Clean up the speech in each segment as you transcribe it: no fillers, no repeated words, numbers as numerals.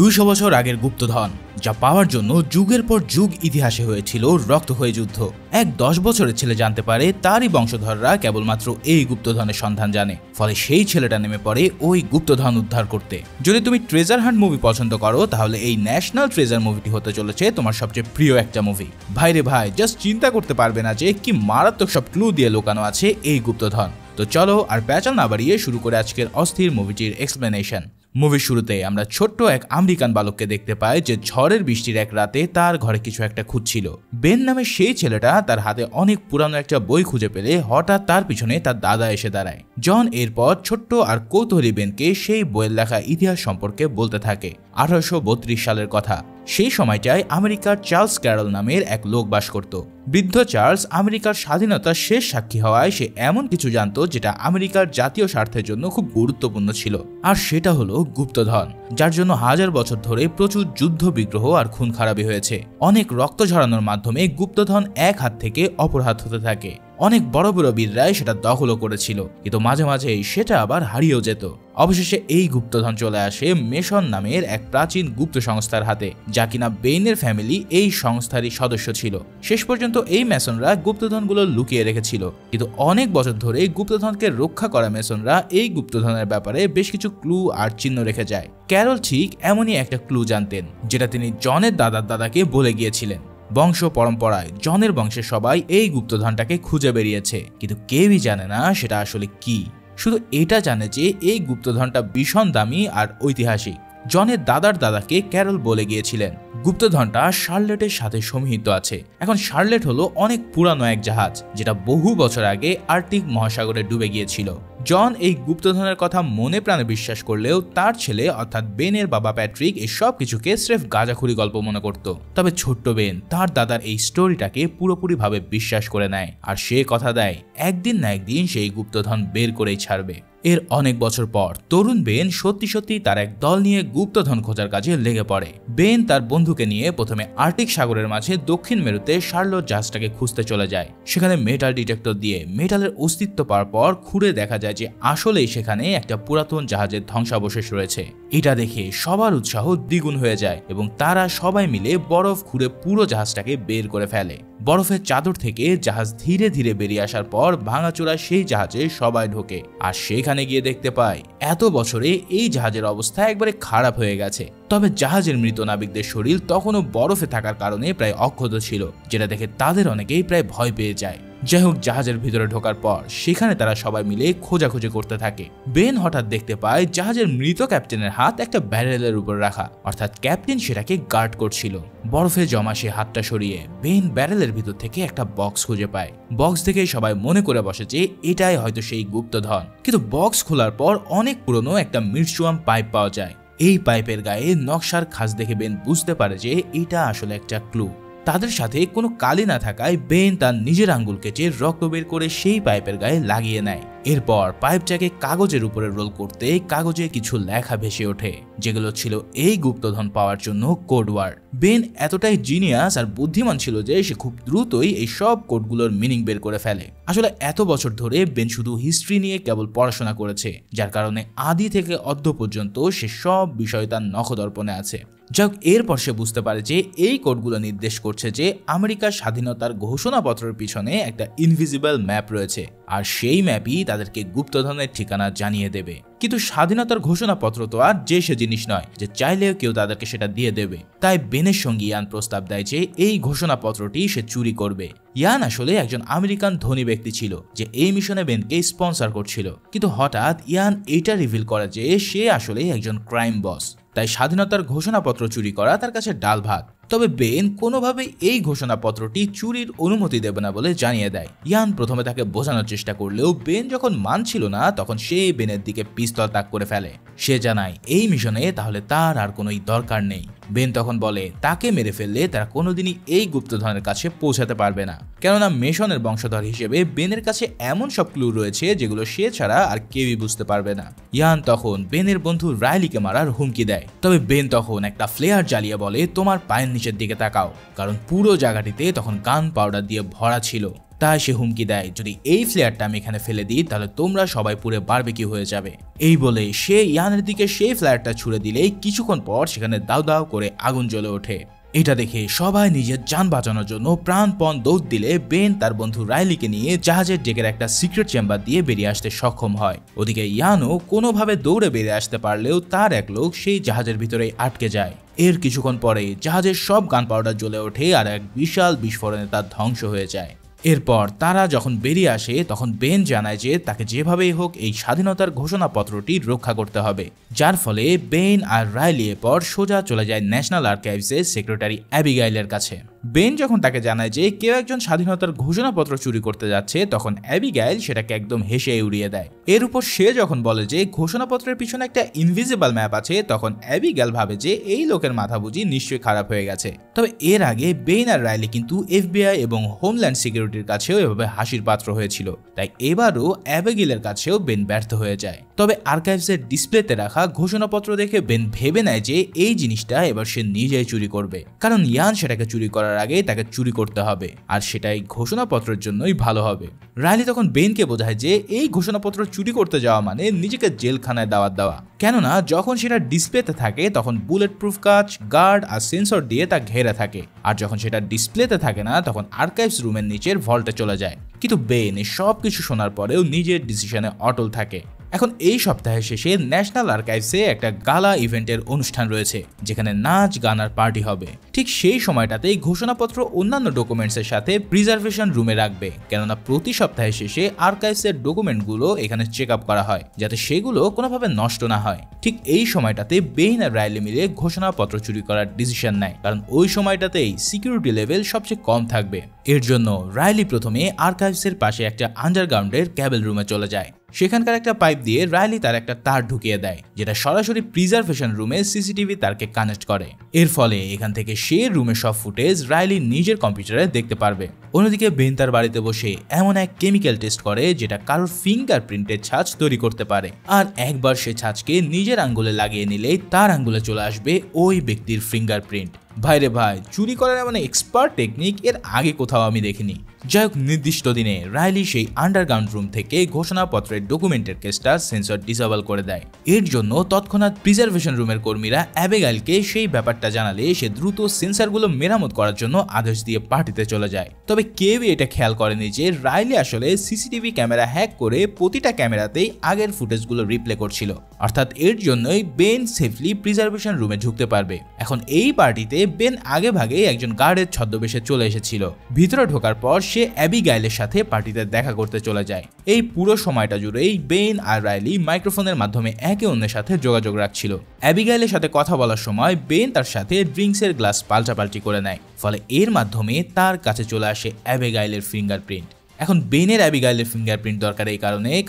200 বছর আগের গুপ্তধন, যা পাওয়ার জন্য যুগের পর যুগ ইতিহাসে হয়েছিল রক্তক্ষয়ী যুদ্ধ। এক 10 বছরের ছেলে জানতে পারে তারই বংশধররা কেবলমাত্র এই গুপ্তধনের সন্ধান জানে, ফলে সেই ছেলেটা নেমে পড়ে ওই গুপ্তধন উদ্ধার করতে। যদি তুমি ট্রেজার হান্ট মুভি পছন্দ করো, তাহলে এই ন্যাশনাল ট্রেজার মুভিটি হতে চলেছে তোমার সবচেয়ে প্রিয় একটা মুভি। ভাইরে ভাই, জাস্ট চিন্তা করতে পারবে না যে কি মারাত্মক সব ক্লু দিয়ে লুকানো আছে এই গুপ্তধন। তো চলো আর প্যাচাল না বাড়িয়ে শুরু করে আজকের অস্থির মুভিটির এক্সপ্লেনেশন। মুভির শুরুতে আমরা ছোট্ট এক আমেরিকান বালককে দেখতে পাই যে ঝড়ের বৃষ্টির এক রাতে তার ঘরে কিছু একটা খুঁজছিল। বেন নামে সেই ছেলেটা তার হাতে অনেক পুরানো একটা বই খুঁজে পেলে হঠাৎ তার পিছনে তার দাদা এসে দাঁড়ায়। জন এরপর ছোট্ট আর কৌতূহলী বেনকে সেই বইয়ের লেখা ইতিহাস সম্পর্কে বলতে থাকে। 1832 সালের কথা। সেই সময়টায় আমেরিকার চার্লস ক্যারল নামের এক লোক বাস করত। বৃদ্ধ চার্লস আমেরিকার স্বাধীনতার শেষ সাক্ষী হওয়ায় সে এমন কিছু জানত যেটা আমেরিকার জাতীয় স্বার্থের জন্য খুব গুরুত্বপূর্ণ ছিল, আর সেটা হলো গুপ্তধন, যার জন্য হাজার বছর ধরে প্রচুর যুদ্ধ বিগ্রহ আর খুন খারাপি হয়েছে। অনেক রক্ত ঝরানোর মাধ্যমে গুপ্তধন এক হাত থেকে অপর হাত হতে থাকে। অনেক বড় বড় বীররাই সেটা দখলও করেছিল, কিন্তু মাঝে মাঝে সেটা আবার হারিয়েও যেত। অবশেষে এই গুপ্তধন চলে আসে মেসন নামের এক প্রাচীন গুপ্ত সংস্থার হাতে, যা কিনা বেইনের ফ্যামিলি এই সংস্থারই সদস্য ছিল। শেষ পর্যন্ত এই মেসনরা গুপ্তধনগুলো লুকিয়ে রেখেছিল, কিন্তু অনেক বছর ধরে গুপ্তধনকে রক্ষা করা মেসনরা এই গুপ্তধনের ব্যাপারে বেশ কিছু ক্লু আর চিহ্ন রেখে যায়। ক্যারল ঠিক এমনই একটা ক্লু জানতেন, যেটা তিনি জনের দাদার দাদাকে বলে গিয়েছিলেন। বংশ পরম্পরায় জনের বংশের সবাই এই গুপ্তধনটাকে খুঁজে বেরিয়েছে, কিন্তু কেউই জানে না সেটা আসলে কি। শুধু এটা জানে যে এই গুপ্তধনটা ভীষণ দামি আর ঐতিহাসিক। জনের দাদার দাদাকে ক্যারল বলে গিয়েছিলেন গুপ্তধনটা শার্লেটের সাথে সমিহিত আছে। এখন শার্লেট হলো অনেক পুরানো এক জাহাজ, যেটা বহু বছর আগে আর্কটিক মহাসাগরে ডুবে গিয়েছিল। জন এই গুপ্তধনের কথা মনে প্রাণে বিশ্বাস করলেও তার ছেলে অর্থাৎ বেনের বাবা প্যাট্রিক এই সব কিছুকে স্রেফ গাঁজাখুরি গল্প মনে করত। তবে ছোট্ট বেন তার দাদার এই স্টোরিটাকে পুরোপুরিভাবে বিশ্বাস করে নেয়, আর সে কথা দেয় একদিন না একদিন সেই গুপ্তধন বের করেই ছাড়বে। এর অনেক বছর পর তরুণ বেন সত্যি সত্যি তার এক দল নিয়ে গুপ্তধন খোঁজার কাজে লেগে পড়ে। বেন তার বন্ধুকে নিয়ে প্রথমে আর্কটিক সাগরের মাঝে দক্ষিণ মেরুতে শার্লট জাহাজটাকে খুঁজতে চলে যায়। সেখানে মেটাল ডিটেক্টর দিয়ে মেটালের অস্তিত্ব পাওয়ার পর খুঁড়ে দেখা যায় যে আসলেই সেখানে একটা পুরাতন জাহাজের ধ্বংসাবশেষ রয়েছে। এটা দেখে সবার উৎসাহ দ্বিগুণ হয়ে যায় এবং তারা সবাই মিলে বরফ খুঁড়ে পুরো জাহাজটাকে বের করে ফেলে। বরফের চাদর থেকে জাহাজ ধীরে ধীরে বেরিয়ে আসার পর ভাঙাচোরা সেই জাহাজে সবাই ঢোকে, আর সেখানে গিয়ে দেখতে পায় এত বছরে এই জাহাজের অবস্থা একবারে খারাপ হয়ে গেছে। তবে জাহাজের মৃত নাবিকদের শরীর তখনও বরফে থাকার কারণে প্রায় অক্ষত ছিল, যেটা দেখে তাদের অনেকেই প্রায় ভয় পেয়ে যায়। যাই হোক, জাহাজের ভিতরে ঢোকার পর সেখানে তারা সবাই মিলে খোঁজাখুঁজি করতে থাকে। বেন হঠাৎ দেখতে পায় জাহাজের মৃত ক্যাপ্টেনের হাত একটা ব্যারেলের উপর রাখা, অর্থাৎ ক্যাপ্টেন সেটাকে গার্ড করছিল। বরফে জমা সে হাতটা সরিয়ে বেন ব্যারেলের ভিতর থেকে একটা বক্স খুঁজে পায়। বক্স দেখে সবাই মনে করে বসে যে এটাই হয়তো সেই গুপ্তধন, কিন্তু বক্স খোলার পর অনেক পুরনো একটা মিউচুয়াম পাইপ পাওয়া যায়। এই পাইপের গায়ে নকশার খাঁজ দেখে বেন বুঝতে পারে যে এটা আসলে একটা ক্লু। তাদের সাথে কোনো কালি না থাকায় বেন তার নিজের আঙ্গুল কেটে রক্ত বের করে সেই পাইপের গায়ে লাগিয়ে নেয়। এরপর পাইপটাকে কাগজের উপরে রোল করতে কাগজে কিছু লেখা ভেসে ওঠে, যেগুলো ছিল এই গুপ্তধন পাওয়ার জন্য কোড ওয়ার্ড। বেন এতটাই জিনিয়াস আর বুদ্ধিমান ছিল যে সে খুব দ্রুতই এই সব কোডগুলোর মিনিং বের করে ফেলে। আসলে এত বছর ধরে বেন শুধু হিস্ট্রি নিয়ে কেবল পড়াশোনা করেছে, যার কারণে আদি থেকে অদ্য পর্যন্ত সে সব বিষয় তার নখদর্পণে আছে। যাক, এরপর সে বুঝতে পারে যে এই কোডগুলো নির্দেশ করছে যে আমেরিকার স্বাধীনতার ঘোষণাপত্রের পিছনে একটা ইনভিজিবল ম্যাপ রয়েছে, আর সেই ম্যাপই তাদেরকে গুপ্তধনের ঠিকানা জানিয়ে দেবে। কিন্তু স্বাধীনতার ঘোষণাপত্র তো আর যে সে জিনিস নয় যে চাইলেও কেউ তাদেরকে সেটা দিয়ে দেবে। তাই বেনের সঙ্গে ইয়ান প্রস্তাব দেয় যে এই ঘোষণাপত্রটি সে চুরি করবে। ইয়ান আসলে একজন আমেরিকান ধনী ব্যক্তি ছিল যে এই মিশনে বেনকে স্পন্সর করছিল, কিন্তু হঠাৎ ইয়ান এটা রিভিল করে যে সে আসলে একজন ক্রাইম বস। তাই স্বাধীনতার ঘোষণাপত্র চুরি করা তার কাছে ডাল ভাত। তবে বেন কোনোভাবে এই ঘোষণাপত্রটি চুরির অনুমতি দেবে না বলে জানিয়ে দেয়। ইয়ান প্রথমে তাকে বোঝানোর চেষ্টা করলেও বেন যখন মানছিল না, তখন সে বেনের দিকে পিস্তল তাক করে ফেলে। সে জানায় এই মিশনে তাহলে তার আর কোনোই দরকার নেই। বেন তখন বলে তাকে মেরে ফেললে তারা কোনোদিনই এই গুপ্তধনের কাছে পৌঁছাতে পারবে না, কেননা মেসনের বংশধর হিসেবে বেনের কাছে এমন সব ক্লু রয়েছে যেগুলো সে ছাড়া আর কেউই বুঝতে পারবে না। ইয়ান তখন বেনের বন্ধু রাইলিকে মারার হুমকি দেয়। তবে বেন তখন একটা ফ্লেয়ার জ্বালিয়ে বলে তোমার পায়ের নিচের দিকে তাকাও, কারণ পুরো জায়গাটিতে তখন গান পাউডার দিয়ে ভরা ছিল। তাই সে হুমকি দেয়, যদি এই ফ্লেয়ারটা আমি এখানে ফেলে দিই তাহলে তোমরা সবাই পুরো বারবিকিউ হয়ে যাবে। এই বলে সে ইয়ানের দিকে সেই ফ্লেয়ারটা ছুড়ে দিলেই কিছুক্ষণ পর সেখানে দাউ দাউ করে আগুন জ্বলে ওঠে। এটা দেখে সবাই নিজের যান বাঁচানোর জন্য প্রাণপণ দৌড় দিলে বেন তার বন্ধু রাইলিকে নিয়ে জাহাজের ডেকের একটা সিক্রেট চেম্বার দিয়ে বেরিয়ে আসতে সক্ষম হয়। ওদিকে ইয়ানও কোনোভাবে দৌড়ে বেরিয়ে আসতে পারলেও তার এক লোক সেই জাহাজের ভিতরে আটকে যায়। এর কিছুক্ষণ পরে জাহাজের সব গান পাউডার জ্বলে ওঠে আর এক বিশাল বিস্ফোরণে তার ধ্বংস হয়ে যায়। এরপর তারা যখন বেরিয়ে আসে তখন বেন জানায় যে তাকে যেভাবেই হোক এই স্বাধীনতার ঘোষণাপত্রটি রক্ষা করতে হবে, যার ফলে বেন আর রাইলি এরপর সোজা চলে যায় ন্যাশনাল আর্কাইভসের সেক্রেটারি অ্যাবিগাইলের কাছে। বেন যখন তাকে জানায় যে কেউ একজন স্বাধীনতার ঘোষণাপত্র চুরি করতে যাচ্ছে তখন অ্যাবিগাইল সেটাকে একদম হেসে উড়িয়ে দেয়। এর উপর সে যখন বলে যে ঘোষণাপত্রের পিছনে একটা ইনভিজিবল ম্যাপ আছে তখন অ্যাবিগাইল ভাবে যে এই লোকের মাথা বুঝি নিশ্চয়ই খারাপ হয়ে গেছে। তবে এর আগে বেন আর রাইলি কিন্তু এফবিআই এবং হোমল্যান্ড সিকিউরিটির কাছেও এভাবে হাসির পাত্র হয়েছিল, তাই এবারও অ্যাবিগাইলের কাছেও বেন ব্যর্থ হয়ে যায়। তবে আর্কাইভসের ডিসপ্লেতে রাখা ঘোষণাপত্র দেখে বেন ভেবে নেয় যে এই জিনিসটা এবার সে নিজেই চুরি করবে, কারণ ইয়ান সেটাকে চুরি করার আগে তাকে চুরি করতে হবে আর সেটাই ঘোষণাপত্রের জন্যই ভালো হবে। রাইলি তখন বেনকে বোঝায় যে এই ঘোষণাপত্র চুরি করতে যাওয়া মানে নিজেকে জেলখানায় দাওয়াত দেওয়া, কেননা যখন সেটা ডিসপ্লেতে থাকে তখন বুলেট প্রুফ কাঁচ, গার্ড আর সেন্সর দিয়ে তা ঘেরা থাকে, আর যখন সেটা ডিসপ্লেতে থাকে না তখন আর্কাইভস রুমের নিচের ভল্টে চলে যায়। কিন্তু বেন সব কিছু শোনার পরেও নিজের ডিসিশনে অটল থাকে। এখন এই সপ্তাহের শেষে ন্যাশনাল আর্কাইভসে একটা গালা ইভেন্টের অনুষ্ঠান রয়েছে যেখানে নাচ গান আর পার্টি হবে। ঠিক সেই সময়টাতেই ঘোষণাপত্র অন্যান্য ডকুমেন্টসের সাথে প্রিজার্ভেশন রুমে রাখবে, কেননা প্রতি সপ্তাহের শেষে আর্কাইভসের ডকুমেন্টগুলো এখানে চেক আপ করা হয় যাতে সেগুলো কোনোভাবে নষ্ট না হয়। ঠিক এই সময়টাতে বেন আর রাইলি মিলে ঘোষণাপত্র চুরি করার ডিসিশন নেয়, কারণ ওই সময়টাতেই সিকিউরিটি লেভেল সবচেয়ে কম থাকবে। এর জন্য রাইলি প্রথমে আর্কাইভসের পাশে একটা আন্ডারগ্রাউন্ডের ক্যাবেল রুমে চলে যায়। সেখানকার একটা পাইপ দিয়ে রাইলি তার একটা তার ঢুকিয়ে দেয় যেটা সরাসরি প্রিজার্ভেশন রুমে সিসিটিভি তারকে কানেক্ট করে। এর ফলে এখান থেকে সে রুমের সব ফুটেজ রাইলি নিজের কম্পিউটারে দেখতে পারবে। অন্যদিকে বেন তার বাড়িতে বসে এমন এক কেমিক্যাল টেস্ট করে যেটা কারোর ফিঙ্গারপ্রিন্টের ছাঁচ তৈরি করতে পারে, আর একবার সে ছাঁচকে নিজের আঙ্গুলে লাগিয়ে নিলেই তার আঙ্গুলে চলে আসবে ওই ব্যক্তির ফিঙ্গারপ্রিন্ট। ভাইরে ভাই, চুরি করার এমন এক্সপার্ট টেকনিক এর আগে কোথাও আমি দেখিনি। যাই হোক, নির্দিষ্ট দিনে রাইলি সেই আন্ডারগ্রাউন্ড রুম থেকে ঘোষণাপত্রের ডকুমেন্টের কেসটা সেন্সর ডিসেবল করে দেয়। এর জন্য তৎক্ষণাৎ প্রিজার্ভেশন রুমের কর্মীরা অ্যাবিগাইলকে সেই ব্যাপারটা জানালে সে দ্রুত সেন্সরগুলো মেরামত করার জন্য আদেশ দিয়ে পার্টিতে চলে যায়। তবে কেউই এটা খেয়াল করেনি যে রাইলি আসলে সিসিটিভি ক্যামেরা হ্যাক করে প্রতিটা ক্যামেরাতেই আগের ফুটেজগুলো রিপ্লে করছিল, অর্থাৎ এর জন্যই বেন সেফলি প্রিজার্ভেশন রুমে ঢুকতে পারবে। এখন এই পার্টিতে বেন আগে ভাগে একজন গার্ডের ছদ্মবেশে চলে এসেছিল। ভিতরে ঢোকার পর সে অ্যাবিগাইলের সাথে পার্টিতে দেখা করতে চলে যায়। এই পুরো সময়টা জুড়েই বেন আর রাইলি মাইক্রোফোনের মাধ্যমে একে অন্যের সাথে যোগাযোগ রাখছিল। অ্যাবিগাইলের সাথে কথা বলার সময় বেন তার সাথে ড্রিঙ্কসের গ্লাস পাল্টাপাল্টি করে নেয়, ফলে এর মাধ্যমে তার কাছে চলে আসে অ্যাবিগাইলের ফিঙ্গারপ্রিন্ট। এখন বেনের অ্যাবিগাইলের ফিঙ্গারপ্রিন্ট দরকার এই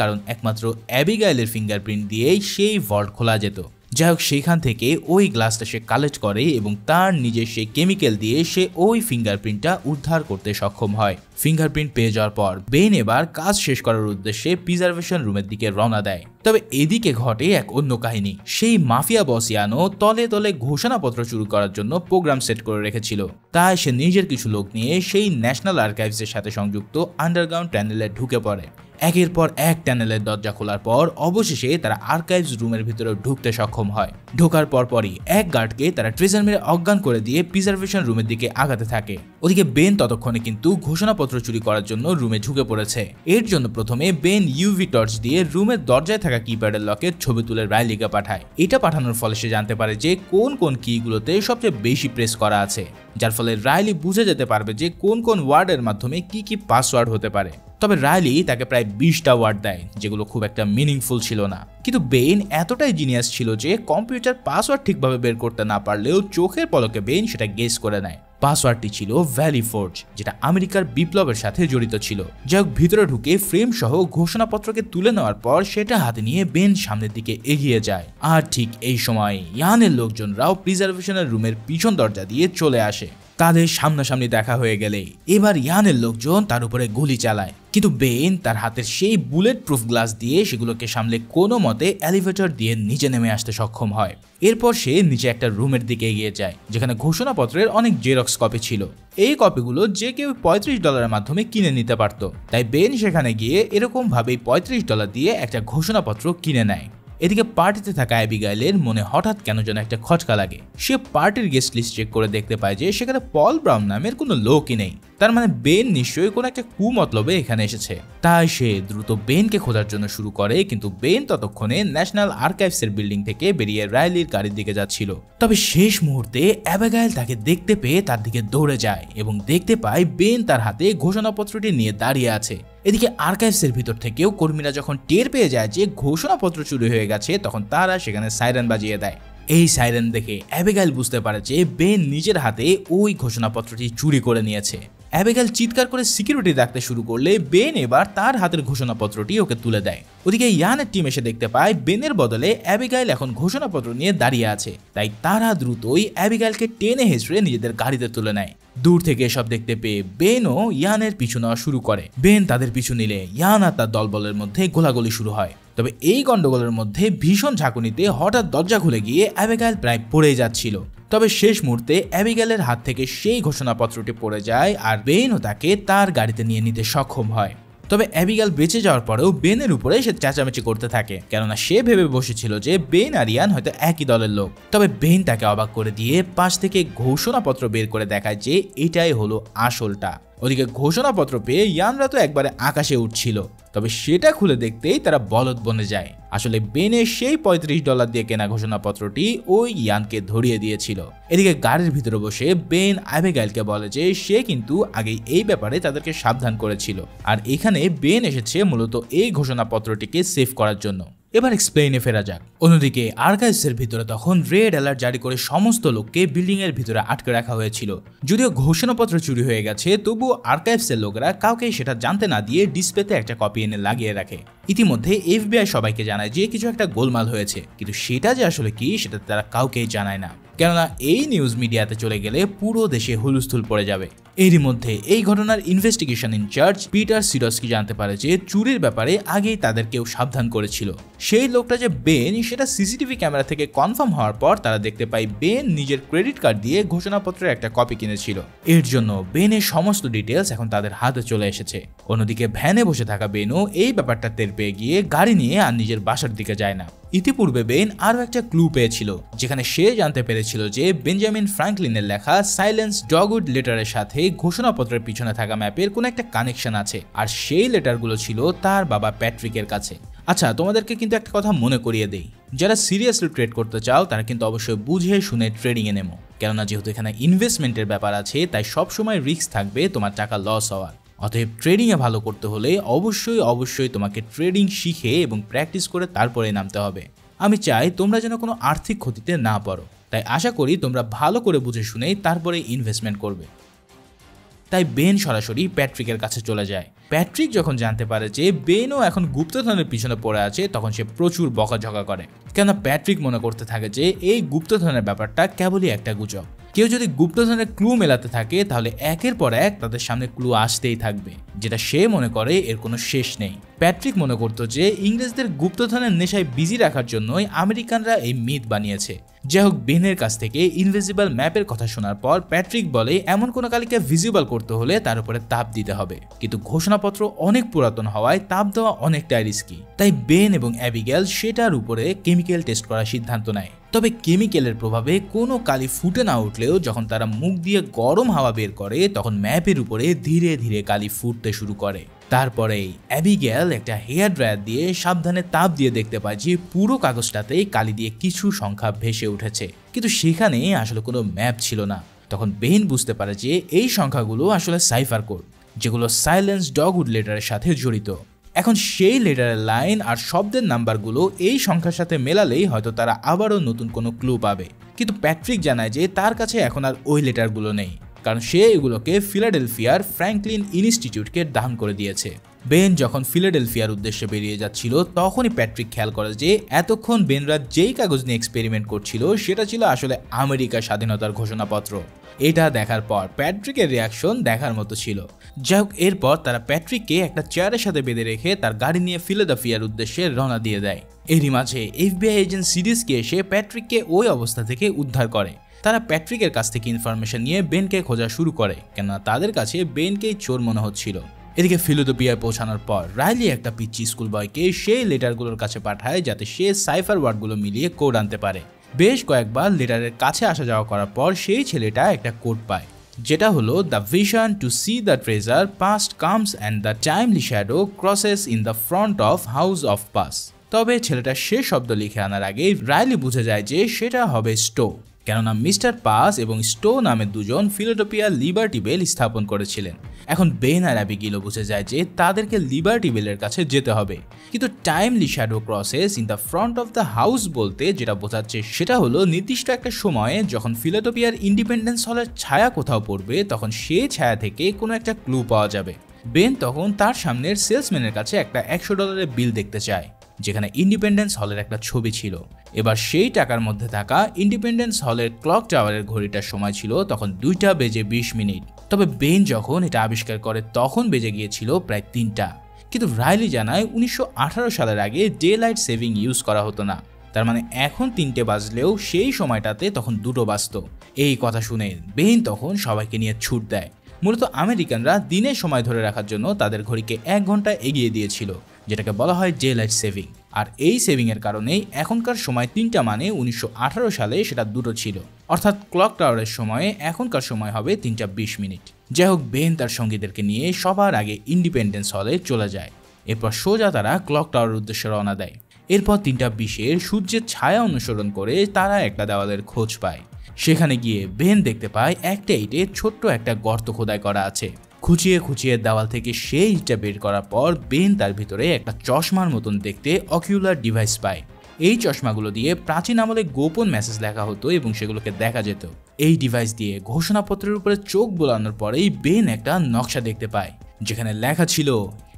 কারণ একমাত্র অ্যাবিগাইলের ফিঙ্গারপ্রিন্ট দিয়েই সেই ভল্ট খোলা যেত। যাই হোক, সেইখান থেকে ওই গ্লাসটা সে কালেক্ট করে এবং তার নিজের সেই কেমিক্যাল দিয়ে সে ওই ফিঙ্গারপ্রিন্টটা উদ্ধার করতে সক্ষম হয়। ফিঙ্গারপ্রিন্ট পেয়ে যাওয়ার পর বেন এবার কাজ শেষ করার উদ্দেশ্যে প্রিজার্ভেশন রুমের দিকে রওনা দেয়। তবে এদিকে ঘটে এক অন্য কাহিনী। সেই মাফিয়া বস ইয়ানো তলে তলে ঘোষণাপত্র শুরু করার জন্য প্রোগ্রাম সেট করে রেখেছিল, তাই সে নিজের কিছু লোক নিয়ে সেই ন্যাশনাল আর্কাইভসের সাথে সংযুক্ত আন্ডারগ্রাউন্ড টানেলে ঢুকে পড়ে। একের পর এক টানেলের দরজা খোলার পর অবশেষে তারা আর্কাইভস রুমের ভিতরে ঢুকতে সক্ষম হয়। ঢোকার পরপরই এক গার্ডকে তারা ট্রেজার মেরে অজ্ঞান করে দিয়ে প্রিজার্ভেশন রুমের দিকে আগাতে থাকে। ওদিকে বেন ততক্ষণে কিন্তু ঘোষণাপত্র চুরি করার জন্য রুমে ঢুকে পড়েছে। এর জন্য প্রথমে বেন ইউভি টর্চ দিয়ে রুমের দরজায় থাকা কিপ্যাডের লকের ছবি তুলে রাইলিকে পাঠায়। এটা পাঠানোর ফলে সে জানতে পারে যে কোন কোন কিগুলোতে সবচেয়ে বেশি প্রেস করা আছে, যার ফলে রাইলি বুঝে যেতে পারবে যে কোন কোন ওয়ার্ডের মাধ্যমে কি কি পাসওয়ার্ড হতে পারে। তবে রাইলি তাকে প্রায় 20টা ওয়ার্ড দেয় যেগুলো খুব একটা মিনিংফুল ছিল না, কিন্তু বেন এতটাই জিনিয়াস ছিল যে কম্পিউটার পাসওয়ার্ড ঠিকভাবে বের করতে না পারলেও চোখের পলকে বেন সেটা গেস করে নেয়। পাসওয়ার্ডটি ছিল ভ্যালি ফোর্জ, যেটা আমেরিকার বিপ্লবের সাথে জড়িত ছিল। যাই হোক, ভিতরে ঢুকে ফ্রেম সহ ঘোষণাপত্রকে তুলে নেওয়ার পর সেটা হাতে নিয়ে বেন সামনের দিকে এগিয়ে যায়। আর ঠিক এই সময় ইয়ানের লোকজনরাও প্রিজার্ভেশনের রুমের পিছন দরজা দিয়ে চলে আসে। তাদের সামনাসামনি দেখা হয়ে গেলে এবার ইয়ানের লোকজন তার উপরে গুলি চালায়। কিন্তু বেন তার হাতের সেই বুলেট প্রুফ গ্লাস দিয়ে সেগুলোকে সামলে কোনো মতে এলিভেটর দিয়ে নিচে নেমে আসতে সক্ষম হয়। এরপর সে নিচে একটা রুমের দিকে এগিয়ে যায় যেখানে ঘোষণাপত্রের অনেক জেরক্স কপি ছিল। এই কপিগুলো যে কেউ $35 মাধ্যমে কিনে নিতে পারত। তাই বেন সেখানে গিয়ে এরকম ভাবেই $35 দিয়ে একটা ঘোষণাপত্র কিনে নেয়। এদিকে পার্টিতে থাকা অ্যাবিগাইলের মনে হঠাৎ কেন যেন একটা খটকা লাগে। সে পার্টির গেস্ট লিস্ট চেক করে দেখতে পায় যে সেখানে পল ব্রাউন নামের কোনো লোকই নেই। তার মানে বেন নিশ্চয়ই কোনো একটা কুমতলবে এখানে এসেছে। তাই সে দ্রুত বেনকে খোঁজার জন্য শুরু করে, কিন্তু বেন ততক্ষণে ন্যাশনাল আর্কাইভসের বিল্ডিং থেকে বেরিয়ে রাইলির গাড়ির দিকে যাচ্ছিল। তবে শেষ মুহূর্তে অ্যাবিগাইল তাকে দেখতে পেয়ে তার দিকে দৌড়ে যায় এবং দেখতে পায় বেন তার হাতে ঘোষণাপত্রটি নিয়ে দাঁড়িয়ে আছে। এদিকে আর্কাইভসের ভিতর থেকেও কর্মীরা যখন টের পেয়ে যায় যে ঘোষণাপত্র চুরি হয়ে গেছে, তখন তারা সেখানে সাইরেন বাজিয়ে দেয়। এই সাইরেন দেখে অ্যাবিগাইল বুঝতে পারে যে বেন নিজের হাতে ওই ঘোষণাপত্রটি চুরি করে নিয়েছে। অ্যাবিগাইল চিৎকার করে সিকিউরিটি ডাকতে শুরু করলে বেন এবার তার হাতের ঘোষণাপত্রটি ওকে তুলে দেয়। ওদিকে ইয়ানের টিম এসে দেখতে পায় বেনের বদলে অ্যাবিগাইল এখন ঘোষণাপত্র নিয়ে দাঁড়িয়ে আছে। তাই তারা দ্রুতই অ্যাবিগাইলকে টেনে হেঁচড়ে নিজেদের গাড়িতে তুলে নেয়। দূর থেকে এসব দেখতে পেয়ে বেনও ইয়ানের পিছু নেওয়া শুরু করে। বেন তাদের পিছু নিলে ইয়ান আর তার দলবলের মধ্যে গোলাগুলি শুরু হয়। তবে এই গন্ডগোলের মধ্যে ভীষণ ঝাঁকুনিতে হঠাৎ দরজা খুলে গিয়ে অ্যাবিগাইল প্রায় পড়ে যাচ্ছিল। তবে শেষ মুহূর্তে অ্যাবিগাইলের হাত থেকে সেই ঘোষণাপত্রটি পড়ে যায় আর বেনও তাকে তার গাড়িতে নিয়ে নিতে সক্ষম হয়। তবে অ্যাবিগাইল বেঁচে যাওয়ার পরেও বেনের উপরে সে চেঁচামেচি করতে থাকে, কেননা সে ভেবে বসেছিল যে বেন আর ইয়ান হয়তো একই দলের লোক। তবে বেন তাকে অবাক করে দিয়ে পাশ থেকে ঘোষণাপত্র বের করে দেখায় যে এটাই হলো আসলটা। ওদিকে ঘোষণাপত্র পেয়ে ইয়ানরা তো একবারে আকাশে উঠছিল। তবে সেটা খুলে দেখতেই তারা বলদ বনে যায়। আসলে বেনের সেই $35 দিয়ে কেনা ঘোষণাপত্রটি ওই ইয়ানকে ধরিয়ে দিয়েছিল। এদিকে গাড়ির ভিতরে বসে বেন অ্যাবিগাইলকে বলে যে সে কিন্তু আগেই এই ব্যাপারে তাদেরকে সাবধান করেছিল, আর এখানে বেন এসেছে মূলত এই ঘোষণাপত্রটিকে সেভ করার জন্য। এবার এক্সপ্লেইনে ফেরা যাক। অন্যদিকে আর্কাইভসের ভিতরে তখন রেড অ্যালার্ট জারি করে সমস্ত লোককে বিল্ডিং এর ভিতরে আটকে রাখা হয়েছিল। যদিও ঘোষণাপত্র চুরি হয়ে গেছে, তবুও আর্কাইভসের লোকেরা কাউকে সেটা জানতে না দিয়ে ডিসপ্লেতে একটা কপি এনে লাগিয়ে রাখে। ইতিমধ্যে এফবিআই সবাইকে জানায় যে কিছু একটা গোলমাল হয়েছে, কিন্তু সেটা যে আসলে কি সেটা তারা কাউকেই জানায় না, কেননা এই নিউজ মিডিয়াতে চলে গেলে পুরো দেশে হুলস্থুল পড়ে যাবে। এরই মধ্যে এই ঘটনার ইনভেস্টিগেশন ইনচার্জ পিটার সিডস্কি জানতে পারে যে চুরির ব্যাপারে আগেই তাদের কেউ সাবধান করেছিল। সেই লোকটা যে বেন সেটা সিসিটিভি ক্যামেরা থেকে কনফার্ম হওয়ার পর তারা দেখতে পায় বেন নিজের ক্রেডিট কার্ড দিয়ে ঘোষণাপত্রের একটা কপি কিনেছিল। এর জন্য বেনের সমস্ত ডিটেলস এখন তাদের হাতে চলে এসেছে। অন্যদিকে ভ্যানে বসে থাকা বেনও এই ব্যাপারটা টের পেয়ে গিয়ে গাড়ি নিয়ে আর নিজের বাসার দিকে যায় না। ইতিপূর্বে বেন আরও একটা ক্লু পেয়েছিল, যেখানে সে জানতে পেরেছিল যে বেঞ্জামিন ফ্র্যাঙ্কলিনের লেখা সাইলেন্স ডগউড লেটারের সাথে ঘোষণাপত্রের পিছনে থাকা ম্যাপের কোনো একটা কানেকশন আছে, আর সেই লেটারগুলো ছিল তার বাবা প্যাট্রিকের কাছে। আচ্ছা, তোমাদেরকে কিন্তু একটা কথা মনে করিয়ে দেই, যারা সিরিয়াসলি ট্রেড করতে চাও তারা কিন্তু অবশ্যই বুঝে শুনে ট্রেডিংয়ে নেমো, কেননা যেহেতু এখানে ইনভেস্টমেন্টের ব্যাপার আছে তাই সবসময় রিস্ক থাকবে তোমার টাকা লস হওয়ার। অতএব ট্রেডিংয়ে ভালো করতে হলে অবশ্যই তোমাকে ট্রেডিং শিখে এবং প্র্যাকটিস করে তারপরে নামতে হবে। আমি চাই তোমরা যেন কোনো আর্থিক ক্ষতিতে না পড়ো, তাই আশা করি তোমরা ভালো করে বুঝে শুনেই তারপরে ইনভেস্টমেন্ট করবে। তাই বেন সরাসরি প্যাট্রিকের কাছে চলে যায়। প্যাট্রিক যখন জানতে পারে যে বেনও এখন গুপ্তধনের পিছনে পড়ে আছে, তখন সে প্রচুর বকাঝকা করে, কেননা প্যাট্রিক মনে করতে থাকে যে এই গুপ্তধনের ব্যাপারটা কেবলই একটা গুজব। কেউ যদি গুপ্তধনের ক্লু মেলাতে থাকে তাহলে একের পর এক তাদের সামনে ক্লু আসতেই থাকবে, যেটা সে মনে করে এর কোনো শেষ নেই। প্যাট্রিক মনে করত যে ইংরেজদের গুপ্তধনের নেশায় বিজি রাখার জন্যই আমেরিকানরা এই মিথ বানিয়েছে। যাই হোক, বেনের কাছ থেকে ইনভিজিবল ম্যাপের কথা শোনার পর প্যাট্রিক বলে এমন কোনো কালিকে ভিজিবল করতে হলে তার উপরে তাপ দিতে হবে, কিন্তু ঘোষণাপত্র অনেক পুরাতন হওয়ায় তাপ দেওয়া অনেকটাই রিস্কি। তাই বেন এবং অ্যাবিগেল সেটার উপরে কেমিক্যাল টেস্ট করার সিদ্ধান্ত নেয়। তবে কেমিক্যালের প্রভাবে কোনো কালি ফুটে না উঠলেও যখন তারা মুখ দিয়ে গরম হাওয়া বের করে তখন ম্যাপের উপরে ধীরে ধীরে কালি ফুটতে শুরু করে। তারপরেই অ্যাবিগেল একটা হেয়ার ড্রায়ার দিয়ে সাবধানে তাপ দিয়ে দেখতে পায় যে পুরো কাগজটাতেই কালি দিয়ে কিছু সংখ্যা ভেসে উঠেছে, কিন্তু সেখানে আসলে কোনো ম্যাপ ছিল না। তখন বেন বুঝতে পারে যে এই সংখ্যাগুলো আসলে সাইফার কোড, যেগুলো সাইলেন্স ডগউড লেটারের সাথে জড়িত। এখন সেই লেটারের লাইন আর শব্দের নাম্বারগুলো এই সংখ্যার সাথে মেলালেই হয়তো তারা আবারও নতুন কোনো ক্লু পাবে। কিন্তু প্যাট্রিক জানায় যে তার কাছে এখন আর ওই লেটারগুলো নেই, কারণ সে এগুলোকে ফিলাডেলফিয়ার ফ্র্যাঙ্কলিন ইনস্টিটিউটকে দান করে দিয়েছে। বেন যখন ফিলাডেলফিয়ার উদ্দেশ্যে বেরিয়ে যাচ্ছিল তখনই প্যাট্রিক খেয়াল করে যে এতক্ষণ বেনরা যেই কাগজ নিয়ে এক্সপেরিমেন্ট করছিল সেটা ছিল আসলে আমেরিকার স্বাধীনতার ঘোষণাপত্র। এটা দেখার পর প্যাট্রিকের রিয়াকশন দেখার মতো ছিল। যাই হোক, এরপর তারা প্যাট্রিককে একটা চেয়ারের সাথে বেঁধে রেখে তার গাড়ি নিয়ে ফিলাডেলফিয়ার উদ্দেশ্যে রওনা দিয়ে দেয়। এরই মাঝে এফবিআই এজেন্ট সিরিজকে এসে প্যাট্রিককে ওই অবস্থা থেকে উদ্ধার করে। তারা প্যাট্রিকের কাছ থেকে ইনফরমেশন নিয়ে বেনকে খোঁজা শুরু করে, কেননা তাদের কাছে বেনকেই চোর মনে হচ্ছিল। এদিকে ফিলাডেলফিয়ায় পৌঁছানোর পর রাইলি একটা পিচ্চি স্কুল বয়কে সেই লেটারগুলোর কাছে পাঠায় যাতে সে সাইফার ওয়ার্ডগুলো মিলিয়ে কোড আনতে পারে। বেশ কয়েকবার লেটারের কাছে আসা যাওয়া করার পর সেই ছেলেটা একটা কোড পায়, যেটা হলো the vision to see the treasure past comes and the timely shadow crosses in the front of house of pass. তবে ছেলেটা সে শব্দ লিখে আনার আগে রাইলি বুঝে যায় যে সেটা হবে স্টো, কেননা মিস্টার পাস এবং স্টো নামের দুজন ফিলাডেলফিয়া লিবার্টি বেল স্থাপন করেছিলেন। এখন বেন আর অ্যাবিগেলও বুঝে যায় যে তাদেরকে লিবার্টি বেলের কাছে যেতে হবে, কিন্তু timely shadow crosses in the front of the house বলতে যেটা বোঝাচ্ছে সেটা হলো নির্দিষ্ট একটা সময়ে যখন ফিলাডেলফিয়ার ইন্ডিপেন্ডেন্স হলের ছায়া কোথাও পড়বে তখন সেই ছায়া থেকে কোনো একটা ক্লু পাওয়া যাবে। বেন তখন তার সামনের সেলসম্যানের কাছে একটা $100 বিল দেখতে চায়, যেখানে ইন্ডিপেন্ডেন্স হলের একটা ছবি ছিল। এবার সেই টাকার মধ্যে থাকা ইন্ডিপেন্ডেন্স হলের ক্লক টাওয়ারের ঘড়িটার সময় ছিল তখন 2:20। তবে বেন যখন এটা আবিষ্কার করে তখন বেজে গিয়েছিল প্রায় 3টা। কিন্তু রাইলি জানায় 1918 সালের আগে ডে লাইট সেভিং ইউজ করা হতো না, তার মানে এখন 3টে বাজলেও সেই সময়টাতে তখন 2টো বাজত। এই কথা শুনে বেন তখন সবাইকে নিয়ে ছুট দেয়। মূলত আমেরিকানরা দিনের সময় ধরে রাখার জন্য তাদের ঘড়িকে 1 ঘন্টা এগিয়ে দিয়েছিল, যেটাকে বলা হয় ডে লাইট সেভিং। আর এই সেভিং এর কারণেই এখনকার সময় 3টা মানে 1918 সালে সেটা 2টো ছিল, অর্থাৎ ক্লক টাওয়ারের সময়ে এখনকার সময় হবে 3:20। যাই হোক, বেন তার সঙ্গীদেরকে নিয়ে সবার আগে ইন্ডিপেন্ডেন্স হলে চলে যায়। এরপর সোজা তারা ক্লক টাওয়ারের উদ্দেশ্যে রওনা দেয়। এরপর 3:20 সূর্যের ছায়া অনুসরণ করে তারা একটা দেওয়ালের খোঁজ পায়। সেখানে গিয়ে বেন দেখতে পায় একটা ইটে ছোট্ট একটা গর্ত খোদাই করা আছে। খুঁচিয়ে খুঁচিয়ে দেওয়াল থেকে সেই ইটটা বের করার পর বেন তার ভিতরে একটা চশমার মতন দেখতে অকিউলার ডিভাইস পায়। এই চশমাগুলো দিয়ে প্রাচীন আমলে গোপন মেসেজ লেখা হতো এবং সেগুলোকে দেখা যেত। এই ডিভাইস দিয়ে ঘোষণাপত্রের উপরে চোখ বোলানোর পরেই বেন একটা নকশা দেখতে পায়, যেখানে লেখা ছিল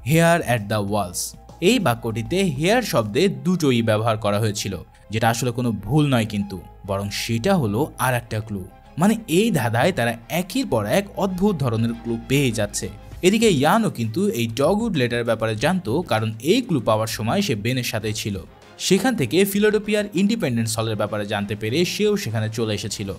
হেয়ার অ্যাট দ্য ওয়ালস। এই বাক্যটিতে হেয়ার শব্দে 2টোই ব্যবহার করা হয়েছিল, যেটা আসলে কোনো ভুল নয়, কিন্তু বরং সেটা হলো আর একটা ক্লু। মানে এই ধাঁধায় তারা একের পর এক অদ্ভুত ধরনের ক্লু পেয়ে যাচ্ছে। এদিকে ইয়ানও কিন্তু এই ডগউড লেটারের ব্যাপারে জানতো, কারণ এই ক্লু পাওয়ার সময় সে বেনের সাথে ছিল। সেখান থেকে ফিলাডেলফিয়ার ইন্ডিপেন্ডেন্স হলের ব্যাপারে জানতে পেরে সেও সেখানে চলে এসেছিল।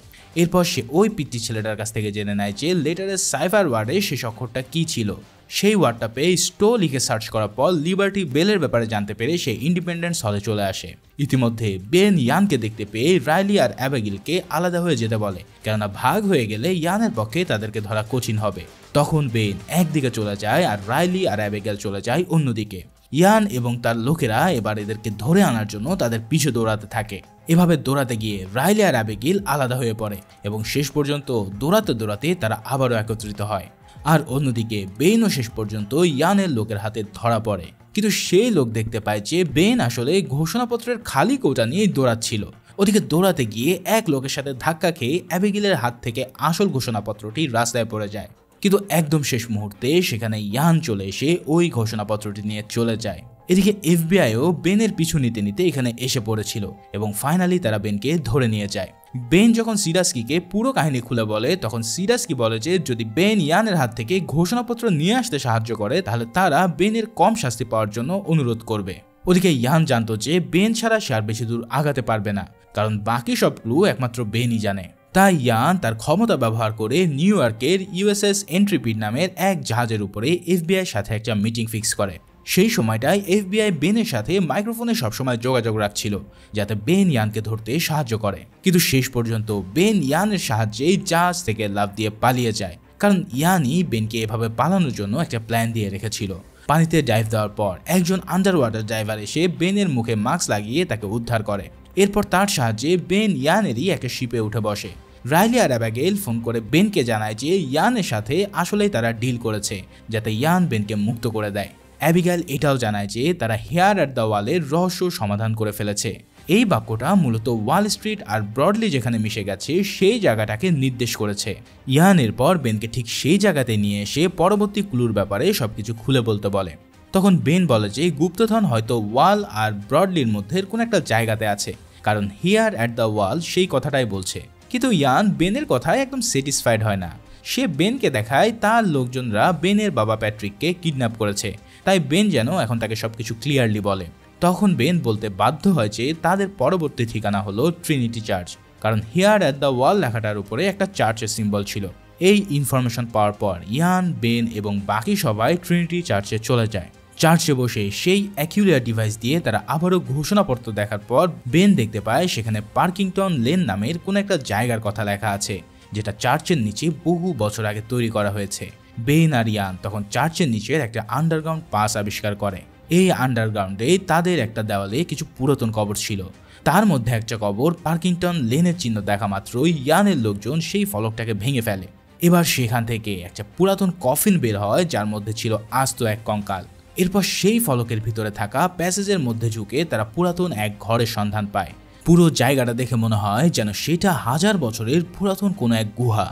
এরপর সে ওই পিচ্চি ছেলেটার কাছ থেকে জেনে নেয় যে লেটারের সাইফার ওয়ার্ডে শেষ অক্ষরটা কি ছিল। সেই ওয়ার্ডটা পেয়ে স্টো লিখে সার্চ করার পর লিবার্টি বেলের ব্যাপারে জানতে পেরে সে ইন্ডিপেন্ডেন্স হলে চলে আসে। ইতিমধ্যে বেন ইয়ানকে দেখতে পেয়ে রাইলি আর অ্যাবিগেলকে আলাদা হয়ে যেতে বলে, কেননা ভাগ হয়ে গেলে ইয়ানের পক্ষে তাদেরকে ধরা কঠিন হবে। তখন বেন একদিকে চলে যায় আর রাইলি আর অ্যাবিগেল চলে যায় অন্যদিকে। ইয়ান এবং তার লোকেরা এবার এদেরকে ধরে আনার জন্য তাদের পিছু দৌড়াতে থাকে। এভাবে দৌড়াতে গিয়ে রাইলি আর অ্যাবিগেল আলাদা হয়ে পড়ে এবং শেষ পর্যন্ত দৌড়াতে দৌড়াতে তারা আবারও একত্রিত হয়। আর অন্যদিকে বেনও শেষ পর্যন্ত ইয়ানের লোকের হাতে ধরা পড়ে, কিন্তু সেই লোক দেখতে পায় যে বেন আসলে ঘোষণাপত্রের খালি কৌটা নিয়ে দৌড়াচ্ছিল। ওদিকে দৌড়াতে গিয়ে এক লোকের সাথে ধাক্কা খেয়ে অ্যাবিগেলের হাত থেকে আসল ঘোষণাপত্রটি রাস্তায় পড়ে যায়। কিন্তু একদম শেষ মুহূর্তে সেখানে ইয়ান চলে এসে ওই ঘোষণাপত্রটি নিয়ে চলে যায়। এদিকে এফবিআইও বেনের পিছু নিতে নিতে এখানে এসে পড়েছিল এবং ফাইনালি তারা বেনকে ধরে নিয়ে যায়। বেন যখন সিডাস্কিকে পুরো কাহিনী খুলে বলে তখন সিডাস্কি বলে যে যদি বেন ইয়ানের হাত থেকে ঘোষণাপত্র নিয়ে আসতে সাহায্য করে তাহলে তারা বেনের কম শাস্তি পাওয়ার জন্য অনুরোধ করবে। ওদিকে ইয়ান জানতো যে বেন ছাড়া সে আর বেশি দূর আগাতে পারবে না, কারণ বাকি সব ক্লু একমাত্র বেনই জানে। তাই ইয়ান তার ক্ষমতা ব্যবহার করে নিউ ইয়র্কের ইউএসএস এন্ট্রিপিড নামের এক জাহাজের উপরে এফবিআইয়ের সাথে একটা মিটিং ফিক্স করে। সেই সময়টায় এফবিআই বেনের সাথে মাইক্রোফোনে সবসময় যোগাযোগ রাখছিল যাতে বেন ইয়ানকে ধরতে সাহায্য করে। কিন্তু শেষ পর্যন্ত বেন ইয়ানের সাহায্যে জাহাজ থেকে লাফ দিয়ে পালিয়ে যায়, কারণ ইয়ানই বেনকে এভাবে পালানোর জন্য একটা প্ল্যান দিয়ে রেখেছিল। পানিতে ডাইভ দেওয়ার পর একজন আন্ডার ওয়াটার ড্রাইভার এসে বেনের মুখে মাস্ক লাগিয়ে তাকে উদ্ধার করে। এরপর তার সাহায্যে বেন ইয়ানেরই একটা শিপে উঠে বসে। রাইলি আর অ্যাবিগেল ফোন করে বেনকে জানায় যে ইয়ানের সাথে আসলেই তারা ডিল করেছে যাতে ইয়ান বেনকে মুক্ত করে দেয়। অ্যাবিগেল এটাও জানায় যে তারা হেয়ার অ্যাট দ্য ওয়ালের রহস্য সমাধান করে ফেলেছে। এই বাক্যটা মূলত ওয়াল স্ট্রিট আর ব্রডলি যেখানে মিশে গেছে সেই জায়গাটাকে নির্দেশ করেছে। ইয়ান এরপর বেনকে ঠিক সেই জায়গাতে নিয়ে এসে পরবর্তী ক্লুর ব্যাপারে সবকিছু খুলে বলতে বলে। তখন বেন বলে যে গুপ্তধন হয়তো ওয়াল আর ব্রডলির মধ্যে কোনো একটা জায়গাতে আছে, কারণ হিয়ার অ্যাট দ্য ওয়াল সেই কথাটাই বলছে। কিন্তু ইয়ান বেনের কথায় একদম স্যাটিসফাইড হয় না। সে বেনকে দেখায় তার লোকজনরা বেনের বাবা প্যাট্রিককে কিডন্যাপ করেছে, তাই বেন যেন এখন তাকে সবকিছু ক্লিয়ারলি বলে। তখন বেন বলতে বাধ্য হয় যে তাদের পরবর্তী ঠিকানা হলো ট্রিনিটি চার্চ, কারণ হিয়ার অ্যাট দ্য ওয়াল লেখাটার উপরে একটা চার্চের সিম্বল ছিল। এই ইনফরমেশন পাওয়ার পর ইয়ান, বেন এবং বাকি সবাই ট্রিনিটি চার্চে চলে যায়। চার্চে বসে সেই অ্যাকিউলিয়ার ডিভাইস দিয়ে তারা আবারও ঘোষণাপত্র দেখার পর বেন দেখতে পায় সেখানে পার্কিংটন লেন নামের কোনো একটা জায়গার কথা লেখা আছে, যেটা চার্চের নিচে বহু বছর আগে তৈরি করা হয়েছে। বেন আর ইয়ান তখন চার্চের নিচের একটা আন্ডারগ্রাউন্ড পাস আবিষ্কার করে। এই আন্ডারগ্রাউন্ডে তাদের একটা দেওয়ালে কিছু পুরাতন কবর ছিল। তার মধ্যে একটা কবর পার্কিংটন লেনের চিহ্ন দেখা মাত্রই ইয়ানের লোকজন সেই ফলকটাকে ভেঙে ফেলে। এবার সেখান থেকে একটা পুরাতন কফিন বের হয়, যার মধ্যে ছিল আস্ত এক কঙ্কাল। এরপর সেই ফলকের ভিতরে থাকা প্যাসেজের মধ্যে ঝুঁকে তারা পুরাতন এক ঘরের সন্ধান পায়। পুরো জায়গাটা দেখে মনে হয় যেন সেটা হাজার বছরের পুরাতন কোনো এক গুহা।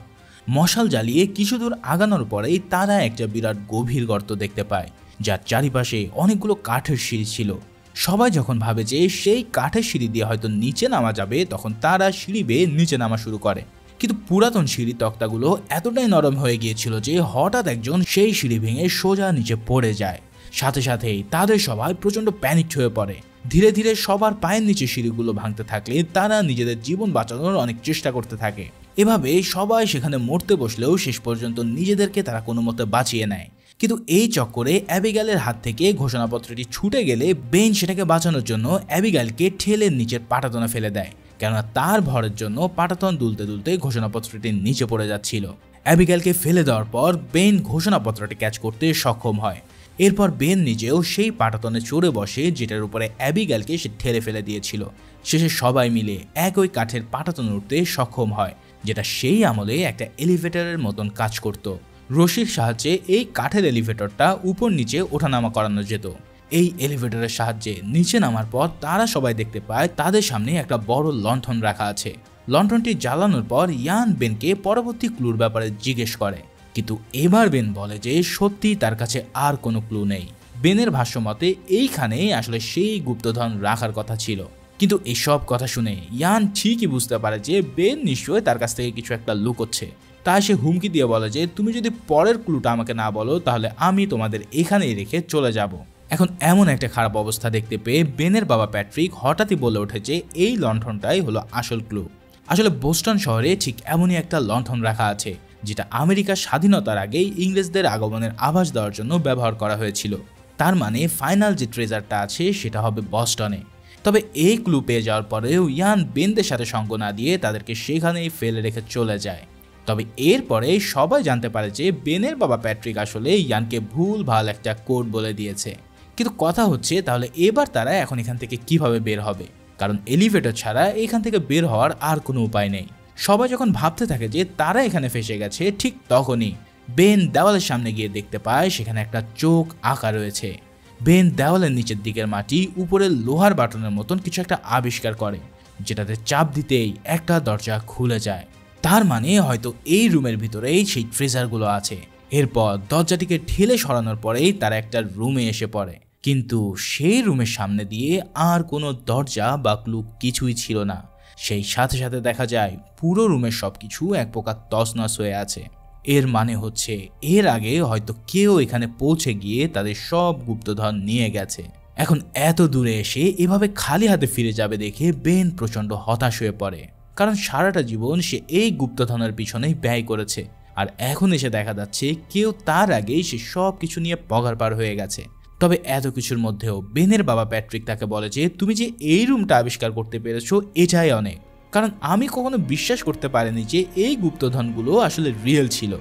মশাল জ্বালিয়ে কিছু দূর আগানোর পরেই তারা একটা বিরাট গভীর গর্ত দেখতে পায়, যার চারিপাশে অনেকগুলো কাঠের সিঁড়ি ছিল। সবাই যখন ভাবে যে সেই কাঠের সিঁড়ি দিয়ে হয়তো নিচে নামা যাবে, তখন তারা সিঁড়ি বেয়ে নিচে নামা শুরু করে। কিন্তু পুরাতন সিঁড়ির তক্তাগুলো এতটাই নরম হয়ে গিয়েছিল যে হঠাৎ একজন সেই সিঁড়ি ভেঙে সোজা নিচে পড়ে যায়। সাথে সাথেই তাদের সবাই প্রচণ্ড প্যানিকড হয়ে পড়ে। ধীরে ধীরে সবার পায়ের নিচে সিঁড়িগুলো ভাঙতে থাকলে তারা নিজেদের জীবন বাঁচানোর অনেক চেষ্টা করতে থাকে। এভাবে সবাই সেখানে মরতে বসলেও শেষ পর্যন্ত নিজেদেরকে তারা কোনো মতে বাঁচিয়ে নেয়। কিন্তু এই চক্করে অ্যাবিগাইলের হাত থেকে ঘোষণাপত্রটি ছুটে গেলে বেন সেটাকে বাঁচানোর জন্য অ্যাবিগাইলকে ঠেলের নিচের পাটাতনে ফেলে দেয়, কেননা তার ভরের জন্য পাটাতন দুলতে দুলতে ঘোষণাপত্রটি নিচে পড়ে যাচ্ছিল। অ্যাবিগাইলকে ফেলে দেওয়ার পর বেন ঘোষণাপত্রটি ক্যাচ করতে সক্ষম হয়। এরপর বেন নিজেও সেই পাটাতনে চড়ে বসে, যেটার উপরে অ্যাবিগাইলকে সে ঠেলে ফেলে দিয়েছিল। শেষে সবাই মিলে একই কাঠের পাটাতনে উঠতে সক্ষম হয়, যেটা সেই আমলে একটা এলিভেটরের মতন কাজ করত। রশির সাহায্যে এই কাঠের এলিভেটরটা উপর নিচে ওঠানামা করানো যেত। এই এলিভেটরের সাহায্যে নিচে নামার পর তারা সবাই দেখতে পায় তাদের সামনে একটা বড় লণ্ঠন রাখা আছে। লণ্ঠনটি জ্বালানোর পর ইয়ান বেনকে পরবর্তী ক্লুর ব্যাপারে জিজ্ঞেস করে, কিন্তু এবার বেন বলে যে সত্যি তার কাছে আর কোনো ক্লু নেই। বেনের ভাষ্য মতে এইখানেই আসলে সেই গুপ্তধন রাখার কথা ছিল। কিন্তু এসব কথা শুনে ইয়ান ঠিকই বুঝতে পারে যে বেন নিশ্চয়ই তার কাছ থেকে কিছু একটা লুকোচ্ছে। তাই সে হুমকি দিয়ে বলে যে তুমি যদি পরের ক্লুটা আমাকে না বলো, তাহলে আমি তোমাদের এখানেই রেখে চলে যাব। এখন এমন একটা খারাপ অবস্থা দেখতে পেয়ে বেনের বাবা প্যাট্রিক হঠাৎই বলে ওঠে যে এই লণ্ঠনটাই হলো আসল ক্লু। আসলে বোস্টন শহরে ঠিক এমনই একটা লণ্ঠন রাখা আছে, যেটা আমেরিকার স্বাধীনতার আগেই ইংরেজদের আগমনের আভাস দেওয়ার জন্য ব্যবহার করা হয়েছিল। তার মানে ফাইনাল যে ট্রেজারটা আছে সেটা হবে বস্টনে। তবে এই ক্লু পেয়ে যাওয়ার পরেও ইয়ান বেনদের সাথে সঙ্গ না দিয়ে তাদেরকে সেখানেই ফেলে রেখে চলে যায়। তবে এরপরে সবাই জানতে পারে যে বেনের বাবা প্যাট্রিক আসলে ইয়ানকে ভুলভাল একটা কোড বলে দিয়েছে। কিন্তু কথা হচ্ছে তাহলে এবার তারা এখন এখান থেকে কিভাবে বের হবে, কারণ এলিভেটর ছাড়া এখান থেকে বের হওয়ার আর কোনো উপায় নেই। সবাই যখন ভাবতে থাকে যে তারা এখানে ফেসে গেছে, ঠিক তখনই বেন দেওয়ালের সামনে গিয়ে দেখতে পায় সেখানে একটা চোখ আঁকা রয়েছে। বেন দেওয়ালের নিচের দিকের মাটি উপরে লোহার বাটনের মতন কিছু একটা আবিষ্কার করে, যেটাতে চাপ দিতেই একটা দরজা খুলে যায়। তার মানে হয়তো এই রুমের ভিতরেই সেই ট্রেজারগুলো আছে। এরপর দরজাটিকে ঠেলে সরানোর পরেই তারা একটা রুমে এসে পড়ে, কিন্তু সেই রুমের সামনে দিয়ে আর কোনো দরজা বা ক্লু কিছুই ছিল না। সেই সাথে সাথে দেখা যায় পুরো রুমের সবকিছু এক প্রকার তছনছ হয়ে আছে। এর মানে হচ্ছে এর আগে হয়তো কেউ এখানে পৌঁছে গিয়ে তাদের সব গুপ্তধন নিয়ে গেছে। এখন এত দূরে এসে এভাবে খালি হাতে ফিরে যাবে দেখে বেন প্রচণ্ড হতাশ হয়ে পড়ে, কারণ সারাটা জীবন সে এই গুপ্তধনের পিছনেই ব্যয় করেছে। আর এখন এসে দেখা যাচ্ছে কেউ তার আগেই সে সব কিছু নিয়ে পগার পার হয়ে গেছে। তবে এত কিছুর মধ্যেও বেনের বাবা প্যাট্রিক তাকে বলে যে তুমি যে এই রুমটা আবিষ্কার করতে পেরেছো এটাই অনেক, কারণ আমি কখনো বিশ্বাস করতে পারিনি যে এই গুপ্তধনগুলো আসলে রিয়েল ছিল।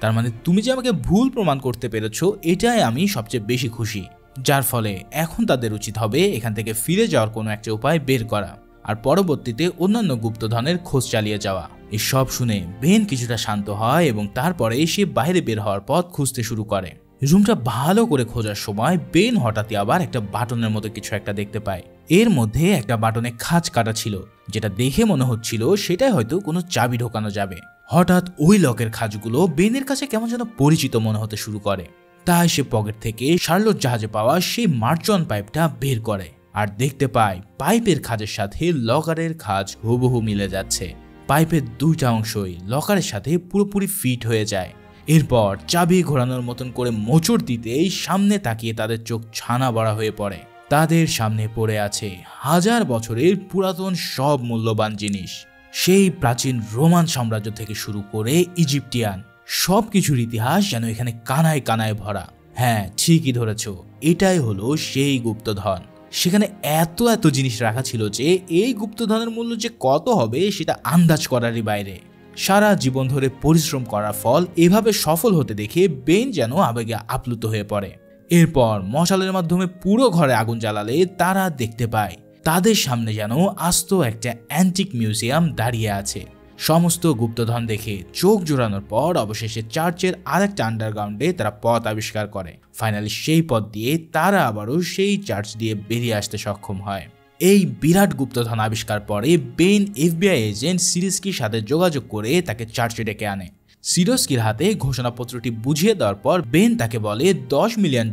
তার মানে তুমি যে আমাকে ভুল প্রমাণ করতে পেরেছো এটাই আমি সবচেয়ে বেশি খুশি। যার ফলে এখন তাদের উচিত হবে এখান থেকে ফিরে যাওয়ার কোনো একটা উপায় বের করা, আর পরবর্তীতে অন্যান্য গুপ্তধনের খোঁজ চালিয়ে যাওয়া। এসব শুনে বেন কিছুটা শান্ত হয় এবং তারপরে সে বাইরে বের হওয়ার পথ খুঁজতে শুরু করে। রুমটা ভালো করে খোঁজার সময় বেন হঠাৎই আবার একটা বাটনের মতো কিছু একটা দেখতে পায়। এর মধ্যে একটা বাটনে খাঁজ কাটা ছিল, যেটা দেখে মনে হচ্ছিল সেটাই হয়তো কোনো চাবি ঢোকানো যাবে। হঠাৎ ওই লকের খাঁজগুলো বেনের কাছে কেমন যেন পরিচিত মনে হতে শুরু করে। তাই সে পকেট থেকে শার্লট জাহাজে পাওয়া সেই মার্চন পাইপটা বের করে আর দেখতে পায় পাইপের খাঁজের সাথে লকারের খাঁজ হুবহু মিলে যাচ্ছে। পাইপের দুইটা অংশই লকারের সাথে পুরোপুরি ফিট হয়ে যায়। এরপর চাবি ঘোরানোর মতন করে মোচড় দিতেই সামনে তাকিয়ে তাদের চোখ ছানা বড়া হয়ে পড়ে। তাদের সামনে পড়ে আছে হাজার বছরের পুরাতন সব মূল্যবান জিনিস। সেই প্রাচীন রোমান সাম্রাজ্য থেকে শুরু করে ইজিপ্টিয়ান সবকিছুর ইতিহাস যেন এখানে কানায় কানায় ভরা। হ্যাঁ, ঠিকই ধরেছ, এটাই হলো সেই গুপ্তধন। সেখানে এত এত জিনিস রাখা ছিল যে এই গুপ্তধনের মূল্য যে কত হবে সেটা আন্দাজ করারই বাইরে। সারা জীবন ধরে পরিশ্রম করার ফল এভাবে সফল হতে দেখে বেন যেন আবেগে আপ্লুত হয়ে পড়ে। এরপর মশালের মাধ্যমে পুরো ঘরে আগুন জ্বালালে তারা দেখতে পায় তাদের সামনে যেন আস্ত একটা অ্যান্টিক মিউজিয়াম দাঁড়িয়ে আছে। সমস্ত গুপ্তধন দেখে চোখ জোড়ানোর পর অবশেষে চার্চের আরেকটা আন্ডারগ্রাউন্ডে তারা পথ আবিষ্কার করে। ফাইনালি সেই পথ দিয়ে তারা আবারও সেই চার্চ দিয়ে বেরিয়ে আসতে সক্ষম হয়। এই বিরাট গুপ্তধন আবিষ্কার পরে বেন এফবিআই এজেন্ট সিরস্কির সাথে যোগাযোগ করে তাকে চার্চে ডেকে আনে। সিরস্কির হাতে ঘোষণাপত্রটি বুঝিয়ে দেওয়ার পর বেন তাকে বলে $10 মিলিয়ন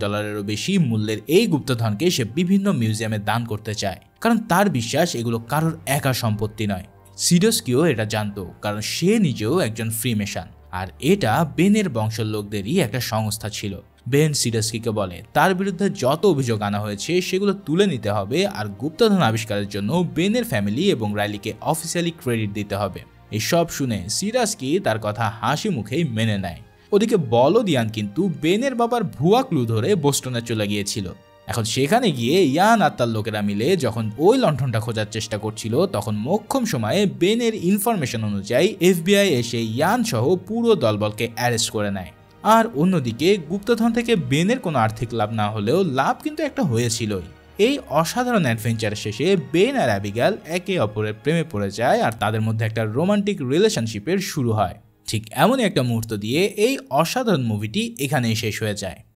বেশি মূল্যের এই গুপ্তধনকে সে বিভিন্ন মিউজিয়ামে দান করতে চায়, কারণ তার বিশ্বাস এগুলো কারোর একা সম্পত্তি নয়। সিরস্কিও এটা জানতো, কারণ সে নিজেও একজন ফ্রিমেশন আর এটা বেনের বংশের লোকদেরই একটা সংস্থা ছিল। বেন সিরস্কিকে বলে তার বিরুদ্ধে যত অভিযোগ আনা হয়েছে সেগুলো তুলে নিতে হবে আর গুপ্তধন আবিষ্কারের জন্য বেনের ফ্যামিলি এবং রাইলিকে অফিসিয়ালি ক্রেডিট দিতে হবে। এসব শুনে সিরস্কি তার কথা হাসি মুখেই মেনে নেয়। ওদিকে বলদিয়ান কিন্তু বেনের বাবার ভুয়া ক্লু ধরে বোস্টনে চলে গিয়েছিল। এখন সেখানে গিয়ে ইয়ান আর তার লোকেরা মিলে যখন ওই লণ্ঠনটা খোঁজার চেষ্টা করছিল, তখন মোক্ষম সময়ে বেনের ইনফরমেশন অনুযায়ী এফবিআই এসে ইয়ান সহ পুরো দলবলকে অ্যারেস্ট করে নেয়। আর অন্যদিকে গুপ্তধন থেকে বেনের কোনো আর্থিক লাভ না হলেও লাভ কিন্তু একটা হয়েছিলই। এই অসাধারণ অ্যাডভেঞ্চার শেষে বেন আর অ্যাবিগাল একে অপরের প্রেমে পড়ে যায় আর তাদের মধ্যে একটা রোমান্টিক রিলেশনশিপের শুরু হয়। ঠিক এমনই একটা মুহূর্ত দিয়ে এই অসাধারণ মুভিটি এখানেই শেষ হয়ে যায়।